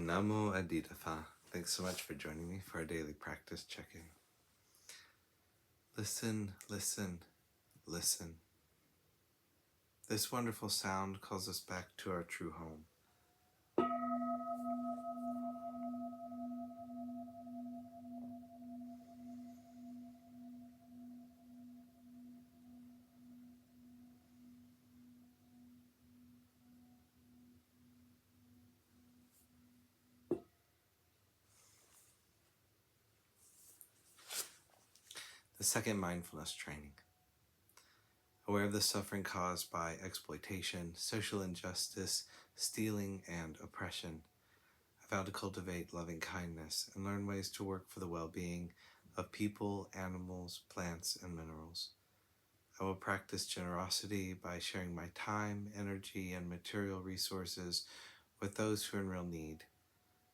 Namo Aditafa. Thanks so much for joining me for our daily practice check-in. Listen, listen, listen. This wonderful sound calls us back to our true home. The second mindfulness training. Aware of the suffering caused by exploitation, social injustice, stealing, and oppression, I vow to cultivate loving kindness and learn ways to work for the well-being of people, animals, plants, and minerals. I will practice generosity by sharing my time, energy, and material resources with those who are in real need.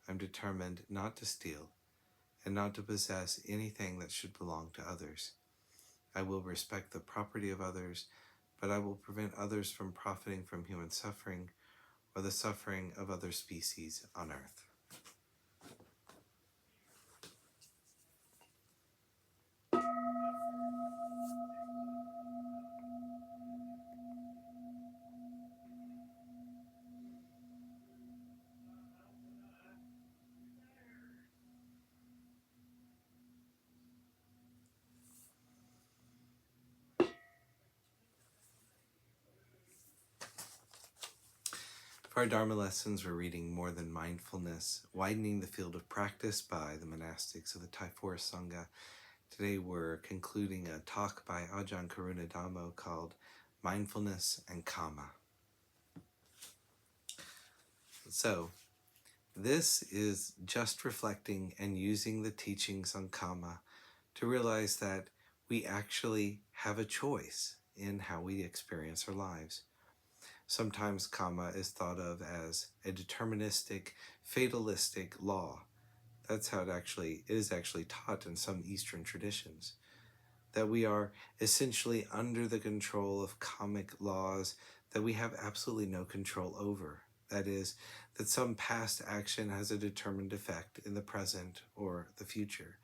I'm determined not to steal and not to possess anything that should belong to others. I will respect the property of others, but I will prevent others from profiting from human suffering or the suffering of other species on earth. For our Dharma lessons, we're reading More Than Mindfulness, Widening the Field of Practice by the Monastics of the Thai Forest Sangha. Today we're concluding a talk by Ajahn Karuna Dhammo called Mindfulness and Karma. So, this is just reflecting and using the teachings on karma to realize that we actually have a choice in how we experience our lives. Sometimes karma is thought of as a deterministic, fatalistic law. That's how it is actually taught in some Eastern traditions. That we are essentially under the control of karmic laws that we have absolutely no control over. That is, that some past action has a determined effect in the present or the future.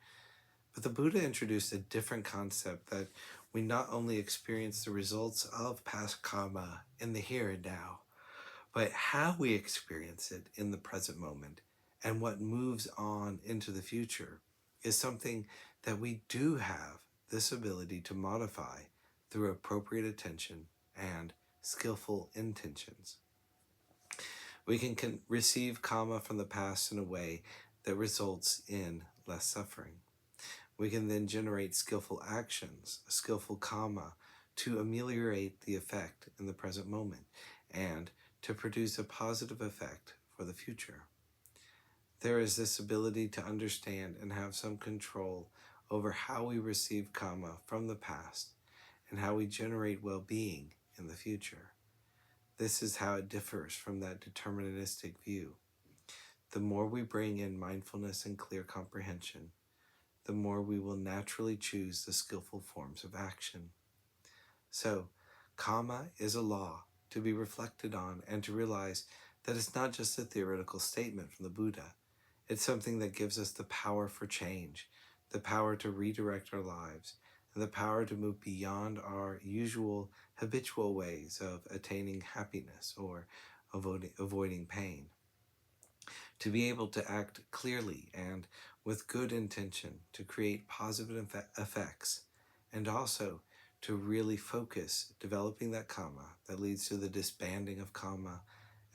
But the Buddha introduced a different concept that we not only experience the results of past karma in the here and now, but how we experience it in the present moment and what moves on into the future is something that we do have this ability to modify through appropriate attention and skillful intentions. We can receive karma from the past in a way that results in less suffering. We can then generate skillful actions, skillful karma, to ameliorate the effect in the present moment and to produce a positive effect for the future. There is this ability to understand and have some control over how we receive karma from the past and how we generate well-being in the future. This is how it differs from that deterministic view. The more we bring in mindfulness and clear comprehension, the more we will naturally choose the skillful forms of action. So, karma is a law to be reflected on and to realize that it's not just a theoretical statement from the Buddha. It's something that gives us the power for change, the power to redirect our lives, and the power to move beyond our usual habitual ways of attaining happiness or avoiding pain. To be able to act clearly and with good intention to create positive effects, and also to really focus developing that karma that leads to the disbanding of karma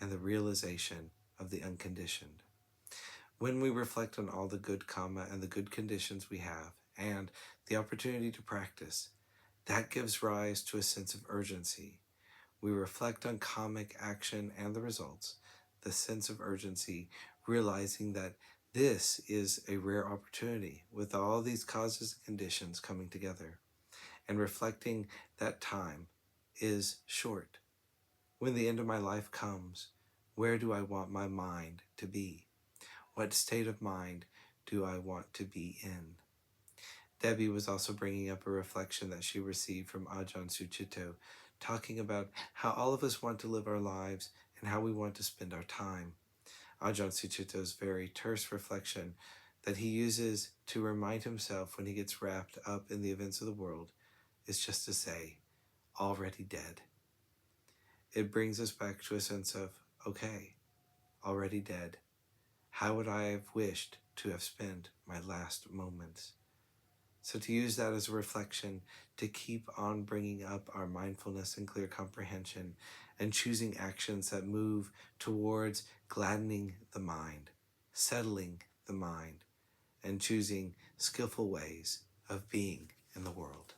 and the realization of the unconditioned. When we reflect on all the good karma and the good conditions we have and the opportunity to practice, that gives rise to a sense of urgency. We reflect on karmic action and the results, the sense of urgency, realizing that this is a rare opportunity with all these causes and conditions coming together, and reflecting that time is short. When the end of my life comes, where do I want my mind to be? What state of mind do I want to be in? Debbie was also bringing up a reflection that she received from Ajahn Sucitto, talking about how all of us want to live our lives and how we want to spend our time. Ajahn Sucitto's very terse reflection that he uses to remind himself when he gets wrapped up in the events of the world is just to say, already dead. It brings us back to a sense of, okay, already dead. How would I have wished to have spent my last moments? So to use that as a reflection, to keep on bringing up our mindfulness and clear comprehension and choosing actions that move towards gladdening the mind, settling the mind, and choosing skillful ways of being in the world.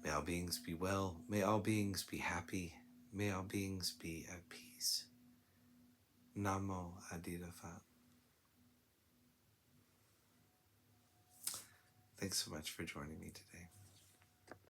May all beings be well. May all beings be happy. May all beings be at peace. Namo Adida Phat. Thanks so much for joining me today.